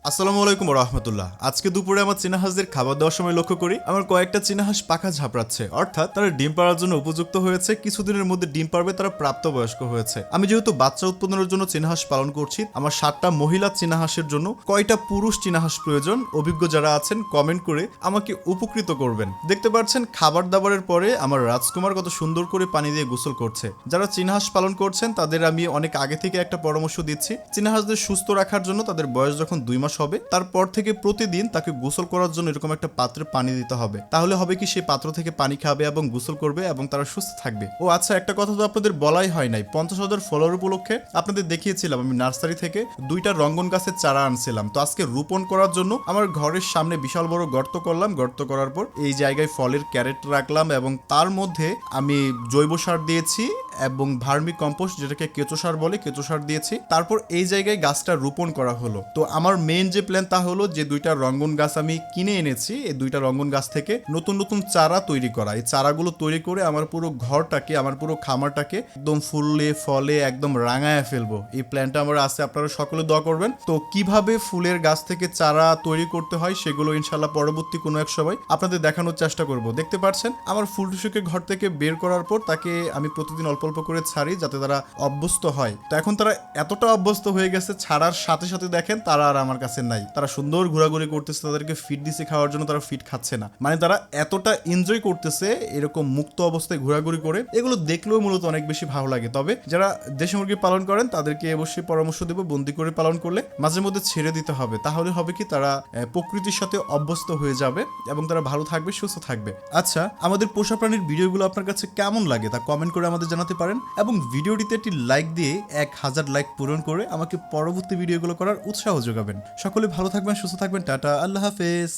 আসসালামু আলাইকুম রহমতুল্লাহ। আজকে দুপুরে আমার চীনা হাঁসদের খাবার দেওয়ার সময় লক্ষ্য করি আমার কয়েকটা চীনা হাঁস পাখা ঝাপড়াচ্ছে, অর্থাৎ তারা ডিম পাড়ার জন্য উপযুক্ত হয়েছে। কিছুদিনের মধ্যে ডিম পারবে, তারা প্রাপ্তবয়স্ক হয়েছে। আমি যেহেতু বাচ্চা উৎপাদনের জন্য চীনা হাঁস পালন করছি, আমার 7টা মহিলা চীনা হাঁসের জন্য কয়টা পুরুষ চীনা হাঁস প্রয়োজন, অভিজ্ঞ যারা আছেন কমেন্ট করে আমাকে উপকৃত করবেন। দেখতে পাচ্ছেন খাবার দাবারের পরে আমার রাজকুমার কত সুন্দর করে পানি দিয়ে গোসল করছে। যারা চীনা হাঁস পালন করছেন তাদের আমি অনেক আগে থেকে একটা পরামর্শ দিচ্ছি, চীনা হাঁসদের সুস্থ রাখার জন্য তাদের বয়স যখন 2 মাস হবে তারপর থেকে প্রতিদিন তাকে গোসল করার জন্য এরকম একটা পাত্রে পানি দিতে হবে। তাহলে হবে কি, সেই পাত্র থেকে পানি খাবে এবং গোসল করবে এবং তারা সুস্থ থাকবে। ও আচ্ছা, একটা কথা তো আপনাদের বলাই হয় নাই, 50,000 ফলোয়ার উপলক্ষে আপনাদের দেখিয়েছিলাম আমি নার্সারি থেকে 2টা রঙ্গন গাছের চারা আনছিলাম। তো আজকে রোপণ করার জন্য আমার ঘরের সামনে বিশাল বড় গর্ত করলাম। গর্ত করার পর এই জায়গায় ফলের ক্যারেট রাখলাম এবং তার মধ্যে আমি জৈব সার দিয়েছি এবং ভার্মি কম্পোস্ট, যেটাকে কেঁচো সার বলে, কেঁচো সার দিয়েছি। তারপর এই জায়গায় গাছটা রোপণ করা হলো। তো আমার মেইন যে প্ল্যান তা হলো যে 2টা রঙ্গন গাছ আমি কিনে এনেছি, এই 2টা রঙ্গন গাছ থেকে নতুন নতুন চারা তৈরি করা। এই চারাগুলো তৈরি করে আমার পুরো ঘরটাকে, আমার পুরো খামারটাকে একদম ফুলে ফলে একদম রাঙায় ফেলবো। এই প্ল্যানটা আমার আছে, আপনারা সকলে দোয়া করবেন। তো কিভাবে ফুলের গাছ থেকে চারা তৈরি করতে হয় সেগুলো ইনশাল্লাহ পরবর্তী কোনো এক সময় আপনাদের দেখানোর চেষ্টা করব। দেখতে পাচ্ছেন আমার ফুল টুসুকে ঘর থেকে বের করার পর তাকে আমি প্রতিদিন অল্প অল্প করে ছাড়ি যাতে তারা অভ্যস্ত হয়। তো এখন তারা এতটা অভ্যস্ত হয়ে গেছে, ছাড়ার সাথে সাথে দেখেন তারা আর আমার কাছে নাই। তারা সুন্দর ঘোরাঘুরি করতেছে, তাদেরকে ফিড দিছে খাওয়ার জন্য, তারা ফিড খাচ্ছে না। মানে তারা এতটা এনজয় করতেছে এরকম মুক্ত অবস্থায় ঘোরাঘুরি করে। এগুলো দেখলেও মূলত অনেক বেশি ভালো লাগে। তবে যারা দেশি মুরগি পালন করেন তাদেরকে অবশ্যই পরামর্শ দেব, বন্দি করে পালন করলে মাঝে মধ্যে ছেড়ে দিতে হবে। তাহলে হবে কি, তারা প্রকৃতির সাথে অভ্যস্ত হয়ে যাবে এবং তারা ভালো থাকবে, সুস্থ থাকবে। আচ্ছা, আমাদের পোষা প্রাণীর ভিডিওগুলো আপনার কাছে কেমন লাগে তা কমেন্ট করে আমাদের জানাতে পারেন এবং ভিডিওটিতে একটি লাইক দিয়ে 1000 লাইক পূরণ করে আমাকে পরবর্তী ভিডিওগুলো করার উৎসাহ যোগাবেন। সকলে ভালো থাকবেন, সুস্থ থাকবেন। টাটা, আল্লাহ হাফেজ।